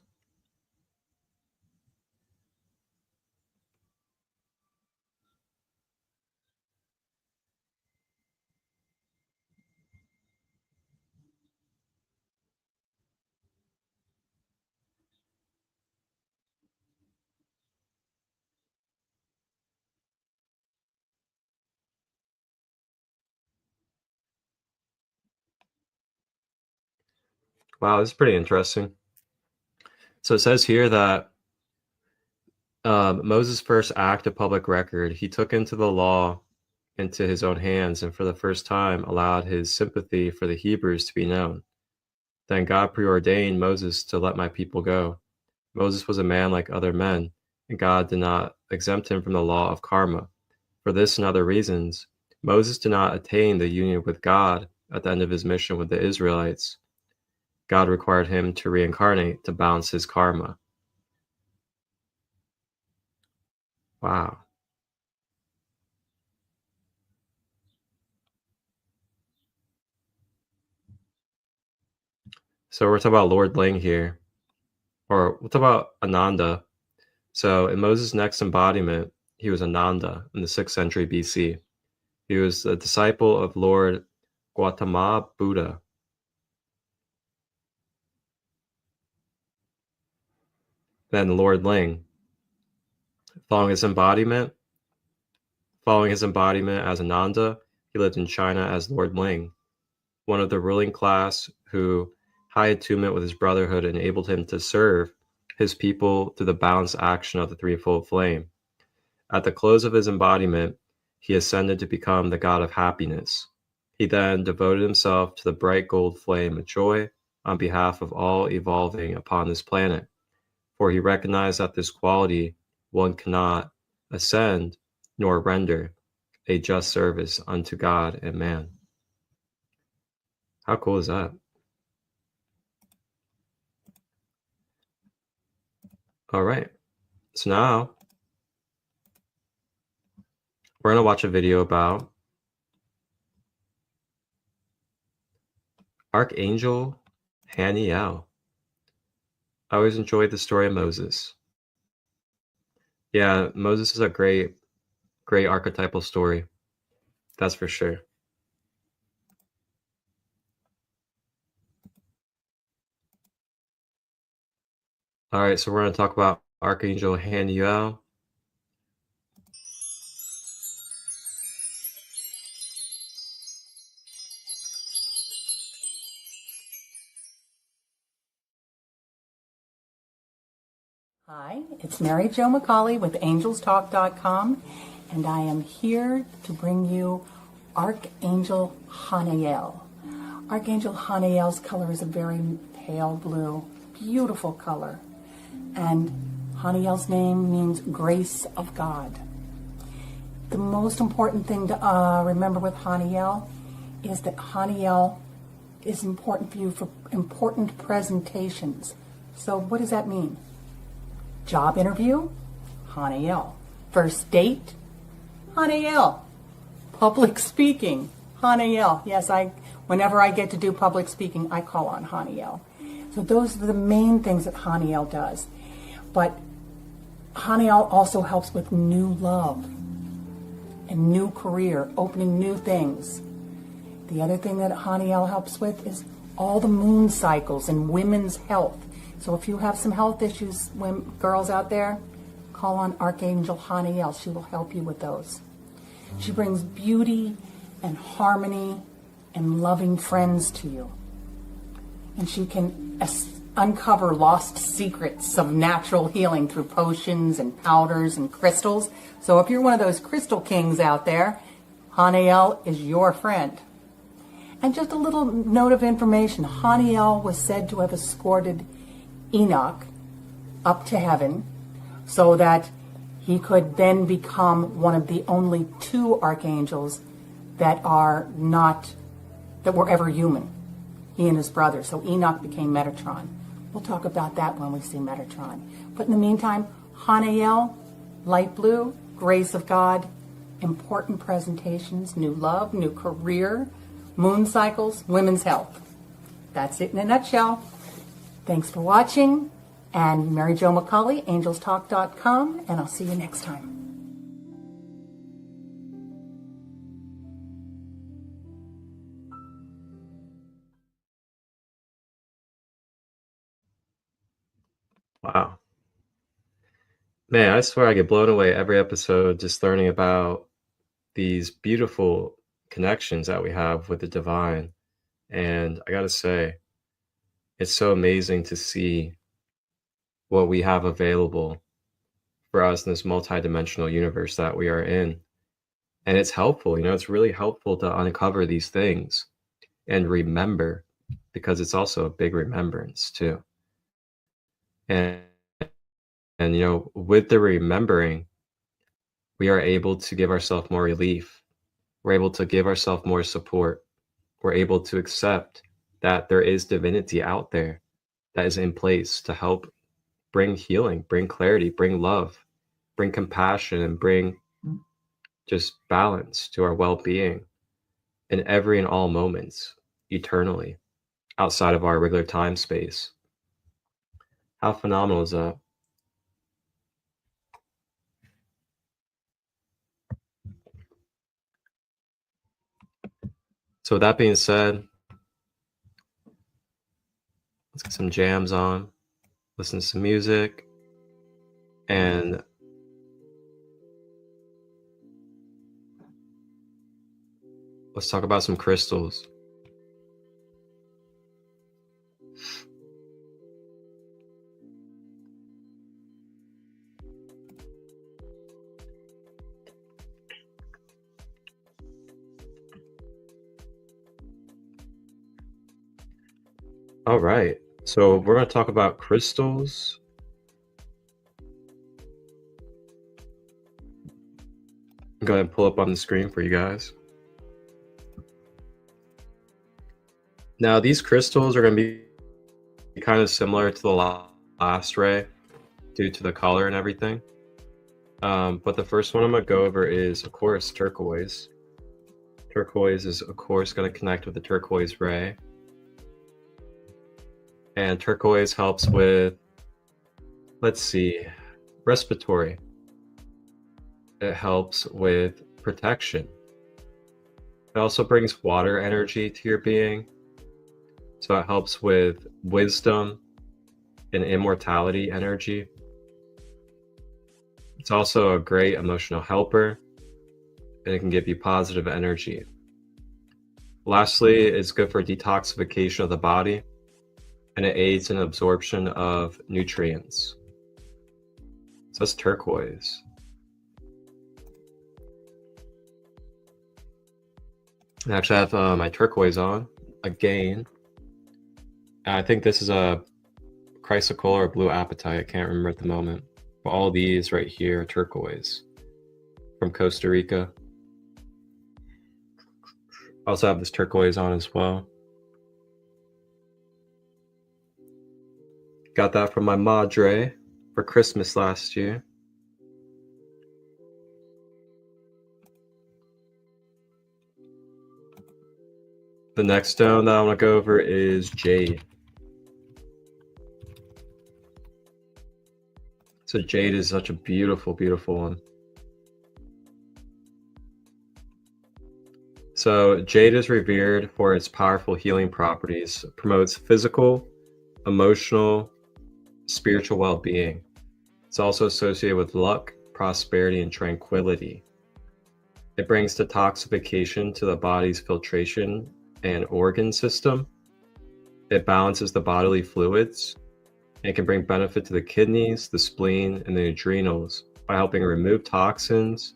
Wow, this is pretty interesting. So it says here that Moses' first act of public record, he took into the law into his own hands and for the first time allowed his sympathy for the Hebrews to be known. Then God preordained Moses to let my people go. Moses was a man like other men, and God did not exempt him from the law of karma. For this and other reasons, Moses did not attain the union with God at the end of his mission with the Israelites. God required him to reincarnate to balance his karma. Wow. So we're talking about Lord Ling here, or we'll talk about Ananda. So in Moses' next embodiment, he was Ananda in the 6th century BC. He was a disciple of Lord Gautama Buddha. Then Lord Ling, following his embodiment as Ananda, he lived in China as Lord Ling, one of the ruling class who high attunement with his brotherhood enabled him to serve his people through the balanced action of the threefold flame. At the close of his embodiment, he ascended to become the god of happiness. He then devoted himself to the bright gold flame of joy on behalf of all evolving upon this planet, for he recognized that this quality one cannot ascend nor render a just service unto God and man. How cool is that? All right, so now we're going to watch a video about Archangel Haniel. I always enjoyed the story of Moses. Yeah, Moses is a great archetypal story. That's for sure. All right, so we're going to talk about Archangel Haniel. Hi, it's Mary Jo McCauley with angelstalk.com, and I am here to bring you Archangel Haniel. Archangel Haniel's color is a very pale blue, beautiful color, and Haniel's name means grace of God. The most important thing to remember with Haniel is that Haniel is important for you for important presentations. So what does that mean? Job interview, Haniel. First date, Haniel. Public speaking, Haniel. Yes, whenever I get to do public speaking, I call on Haniel. So those are the main things that Haniel does. But Haniel also helps with new love and new career, opening new things. The other thing that Haniel helps with is all the moon cycles and women's health. So if you have some health issues, girls out there, call on Archangel Haniel. She will help you with those. She brings beauty and harmony and loving friends to you. And she can uncover lost secrets of natural healing through potions and powders and crystals. So if you're one of those crystal kings out there, Haniel is your friend. And just a little note of information, Haniel was said to have escorted Enoch up to heaven so that he could then become one of the only 2 archangels that were ever human, he and his brother. So Enoch became Metatron. We'll talk about that when we see Metatron. But in the meantime, Haniel, light blue, grace of God, important presentations, new love, new career, moon cycles, women's health. That's it in a nutshell. Thanks for watching, and Mary Jo McCauley, angelstalk.com, and I'll see you next time. Wow. Man, I swear I get blown away every episode just learning about these beautiful connections that we have with the divine. And I gotta say, it's so amazing to see what we have available for us in this multidimensional universe that we are in. And it's helpful, it's really helpful to uncover these things and remember, because it's also a big remembrance too. And with the remembering, we are able to give ourselves more relief. We're able to give ourselves more support. We're able to accept that there is divinity out there that is in place to help bring healing, bring clarity, bring love, bring compassion, and bring just balance to our well-being in every and all moments, eternally, outside of our regular time space. How phenomenal is that? So with that being said, let's get some jams on, listen to some music, and let's talk about some crystals. All right, so we're going to talk about crystals. Go ahead and pull up on the screen for you guys. Now, these crystals are going to be kind of similar to the last ray due to the color and everything. But the first one I'm going to go over is, of course, turquoise. Turquoise is, of course, going to connect with the turquoise ray. And turquoise helps with, let's see, respiratory. It helps with protection. It also brings water energy to your being. So it helps with wisdom and immortality energy. It's also a great emotional helper, and it can give you positive energy. Lastly, it's good for detoxification of the body, and it aids in absorption of nutrients. So that's turquoise. I actually have my turquoise on again. I think this is a chrysocolla or blue apatite. I can't remember at the moment. But all these right here are turquoise from Costa Rica. I also have this turquoise on as well. Got that from my madre for Christmas last year. The next stone that I want to go over is jade. So jade is such a beautiful, beautiful one. So jade is revered for its powerful healing properties, promotes physical, emotional, spiritual well-being. It's also associated with luck, prosperity, and tranquility. It brings detoxification to the body's filtration and organ system. It balances the bodily fluids. It can bring benefit to the kidneys, the spleen, and the adrenals by helping remove toxins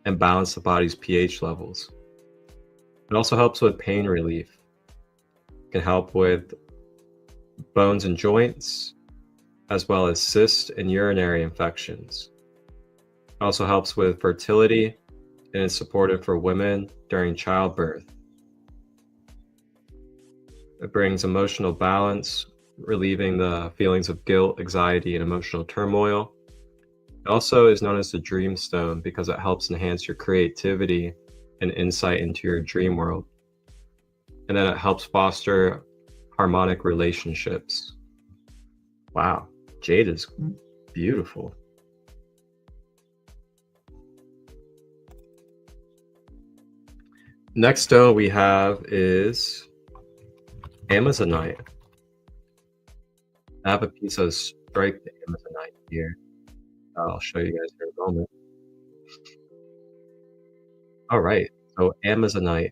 and balance the body's pH levels. It also helps with pain relief. It can help with bones and joints, as well as cyst and urinary infections. It also helps with fertility and is supportive for women during childbirth. It brings emotional balance, relieving the feelings of guilt, anxiety, and emotional turmoil. It also is known as the dream stone because it helps enhance your creativity and insight into your dream world. And then it helps foster harmonic relationships. Wow, jade is beautiful. Next stone we have is Amazonite. I have a piece of striped Amazonite here. I'll show you guys in a moment. All right, so Amazonite.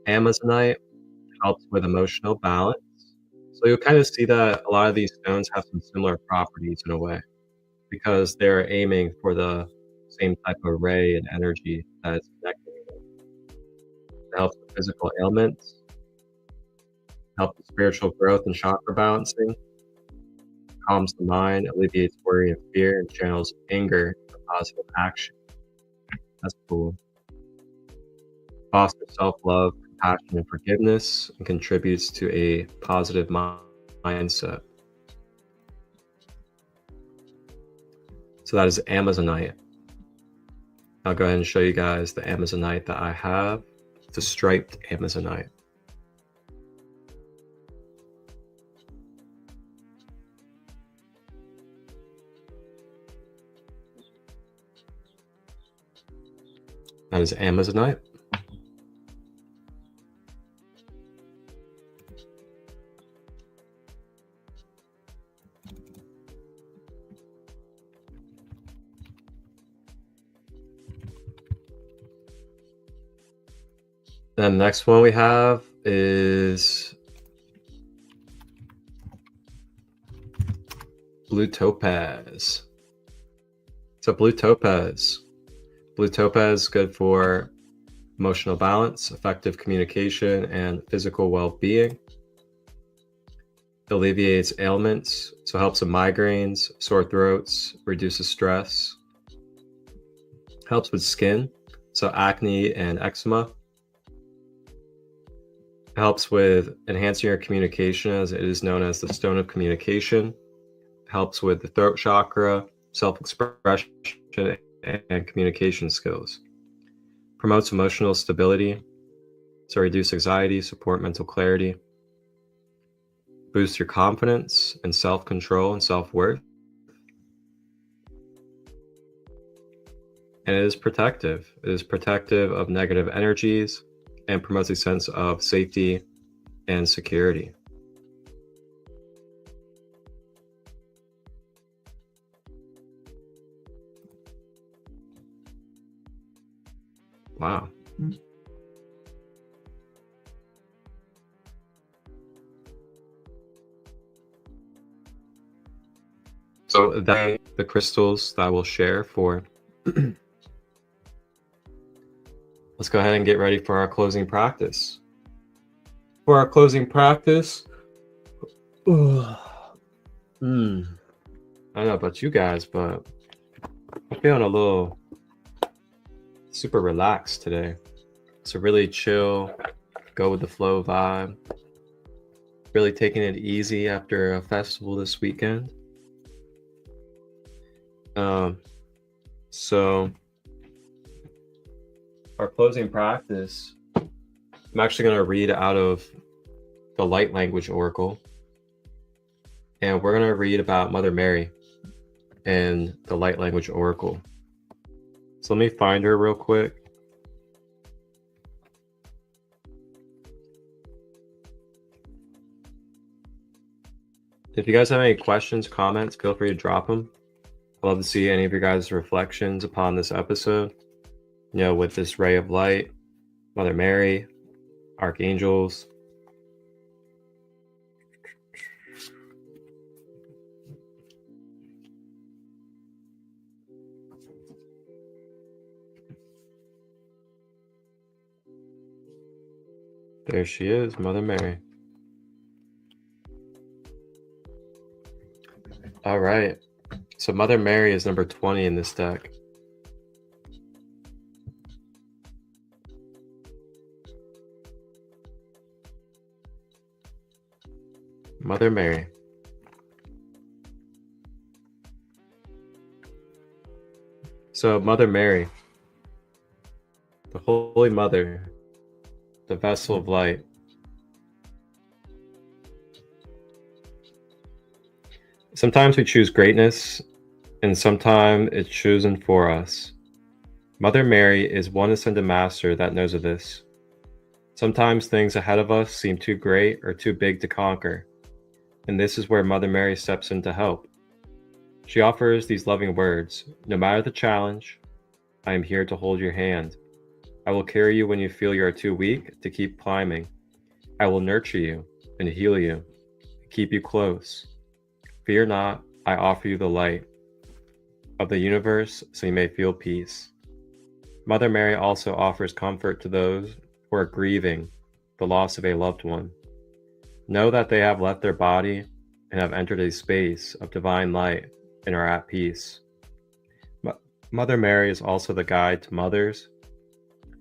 Amazonite helps with emotional balance. So you'll kind of see that a lot of these stones have some similar properties in a way. because they're aiming for the same type of ray and energy that it's connecting with. It helps with physical ailments, helps with spiritual growth and chakra balancing, calms the mind, alleviates worry and fear, and channels anger for positive action. That's cool. Fosters self-love, compassion, and forgiveness, and contributes to a positive mindset. So that is Amazonite. I'll go ahead and show you guys the Amazonite that I have. It's a striped Amazonite. That is Amazonite. Then the next one we have is blue topaz. So blue topaz. Blue topaz is good for emotional balance, effective communication, and physical well-being. It alleviates ailments, so helps with migraines, sore throats, reduces stress. Helps with skin, so acne and eczema. Helps with enhancing your communication, as it is known as the stone of communication. Helps with the throat chakra, self-expression, and communication skills. Promotes emotional stability, so reduce anxiety, support mental clarity. Boosts your confidence and self-control and self-worth. And it is protective. It is protective of negative energies and promotes a sense of safety and security. Wow. So that the crystals that I will share for. Let's go ahead and get ready for our closing practice. For our closing practice, I don't know about you guys, but I'm feeling a little super relaxed today. It's a really chill, go with the flow vibe. Really taking it easy after a festival this weekend. So our closing practice, I'm actually going to read out of the Light Language Oracle. And we're going to read about Mother Mary and the Light Language Oracle. So let me find her real quick. If you guys have any questions, comments, feel free to drop them. I'd love to see any of your guys' reflections upon this episode. You know, with this ray of light, Mother Mary, archangels. There she is, Mother Mary. All right. So Mother Mary is number 20 in this deck. Mother Mary. So Mother Mary, the Holy Mother, the vessel of light. Sometimes we choose greatness, and sometimes it's chosen for us. Mother Mary is one ascended master that knows of this. Sometimes things ahead of us seem too great or too big to conquer, and this is where Mother Mary steps in to help. She offers these loving words: no matter the challenge, I am here to hold your hand. I will carry you when you feel you are too weak to keep climbing. I will nurture you and heal you, keep you close. Fear not, I offer you the light. of the universe so you may feel peace. Mother Mary also offers comfort to those who are grieving the loss of a loved one. Know that they have left their body and have entered a space of divine light and are at peace. Mother Mary is also the guide to mothers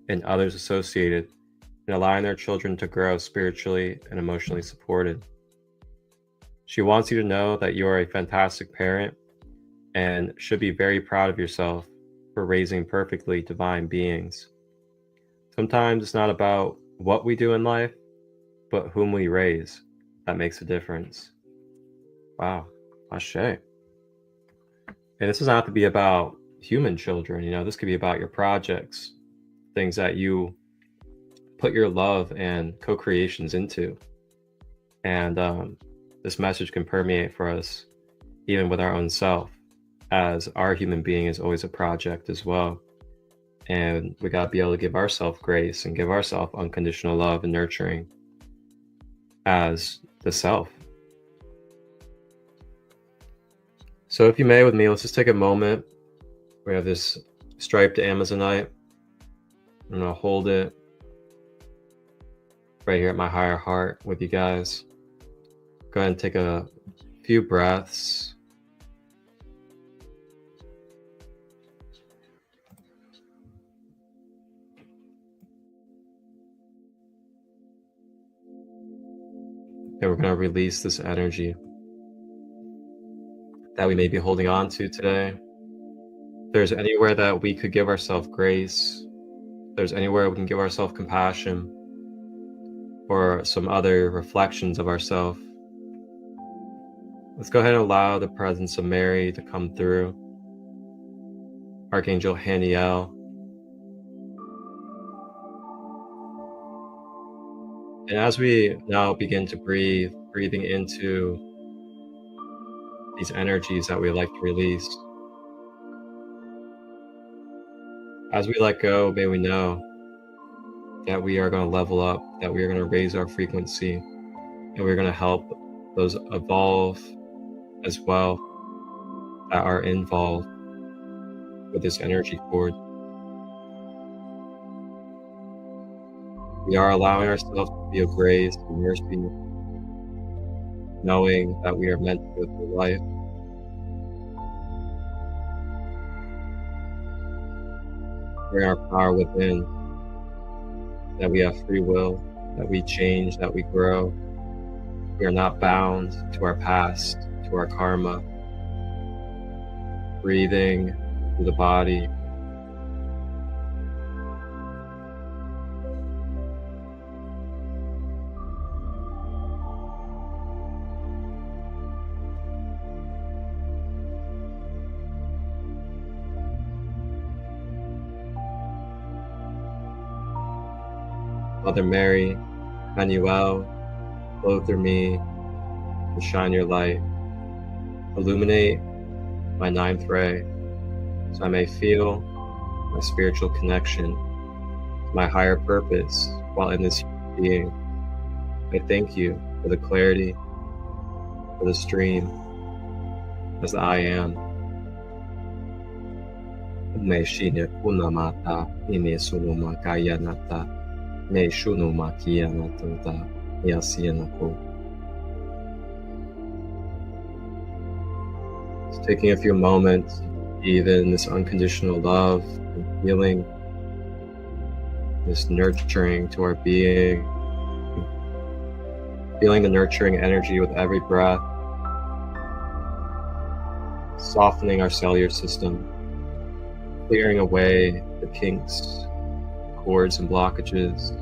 and others associated in allowing their children to grow spiritually and emotionally supported. She wants you to know that you are a fantastic parent and should be very proud of yourself for raising perfectly divine beings. Sometimes it's not about what we do in life, but whom we raise that makes a difference. Wow, ashe. And this doesn't have to be about human children, this could be about your projects, things that you put your love and co-creations into. And this message can permeate for us even with our own self, as our human being is always a project as well. And we got to be able to give ourselves grace and give ourselves unconditional love and nurturing as the self. So if you may with me, let's just take a moment. We have this striped Amazonite. I'm going to hold it right here at my higher heart with you guys. Go ahead and take a few breaths. And we're going to release this energy that we may be holding on to today. If there's anywhere that we could give ourselves grace, if there's anywhere we can give ourselves compassion or some other reflections of ourselves, let's go ahead and allow the presence of Mary to come through. Archangel Haniel. And as we now begin to breathing into these energies that we like to release, as we let go, may we know that we are going to level up, that we are going to raise our frequency, and we're going to help those evolve as well that are involved with this energy cord. We are allowing ourselves to feel grace and mercy, knowing that we are meant to live through life. Bring our power within, that we have free will, that we change, that we grow. We are not bound to our past, to our karma. Breathing through the body. Mother Mary, Emmanuel, flow through me and shine your light. Illuminate my ninth ray so I may feel my spiritual connection to my higher purpose while in this being. I thank you for the clarity, for the stream, as I am. Me shine kunamata, ime sunuma kayanata. Me shunu makia natuta yasianako. Just taking a few moments, even this unconditional love and healing, this nurturing to our being, feeling the nurturing energy with every breath, softening our cellular system, clearing away the kinks, cords and blockages,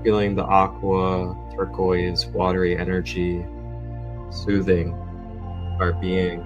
feeling the aqua, turquoise, watery energy soothing our being.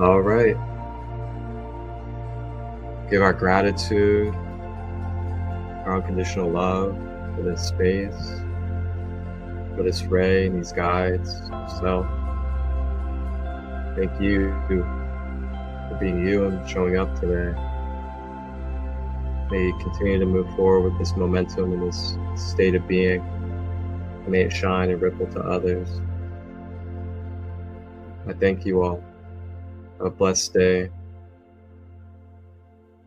All right. Give our gratitude, our unconditional love for this space, for this ray and these guides, yourself. Thank you for being you and showing up today. May you continue to move forward with this momentum and this state of being. And may it shine and ripple to others. I thank you all. Have a blessed day.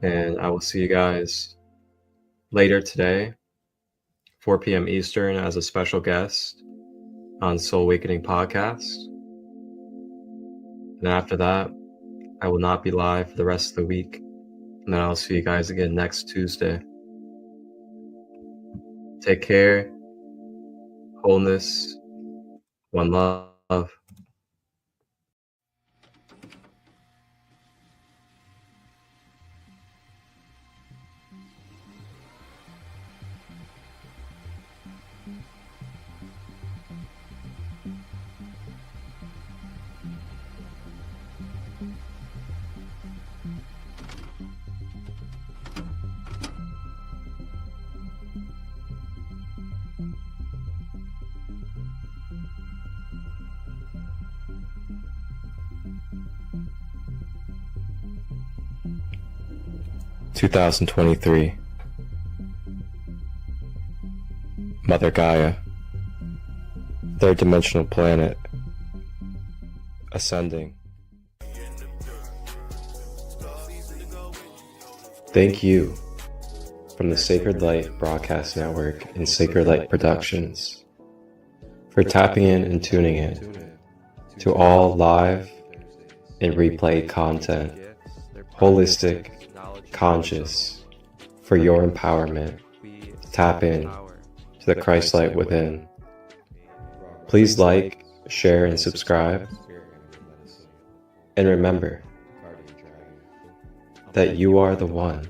And I will see you guys later today, 4 p.m. Eastern, as a special guest on Soul Awakening Podcast. And after that, I will not be live for the rest of the week. And then I'll see you guys again next Tuesday. Take care. Wholeness. One love. 2023. Mother Gaia, third dimensional planet, ascending. Thank you from the Sacred Light Broadcast Network and Sacred Light Productions for tapping in and tuning in to all live and replay content, holistic, conscious, for your empowerment. Tap in to the Christ light within. Please like, share, and subscribe. And remember that you are the one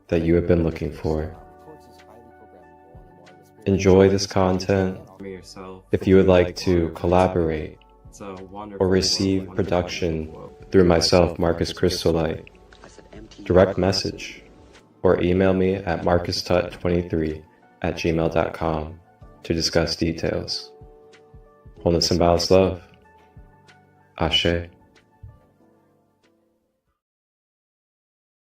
that you have been looking for. Enjoy this content. If you would like to collaborate or receive production through myself, Marcus ChristoLight, direct message or email me at marcustut23@gmail.com to discuss details. Wholeness and balanced love. Ashe.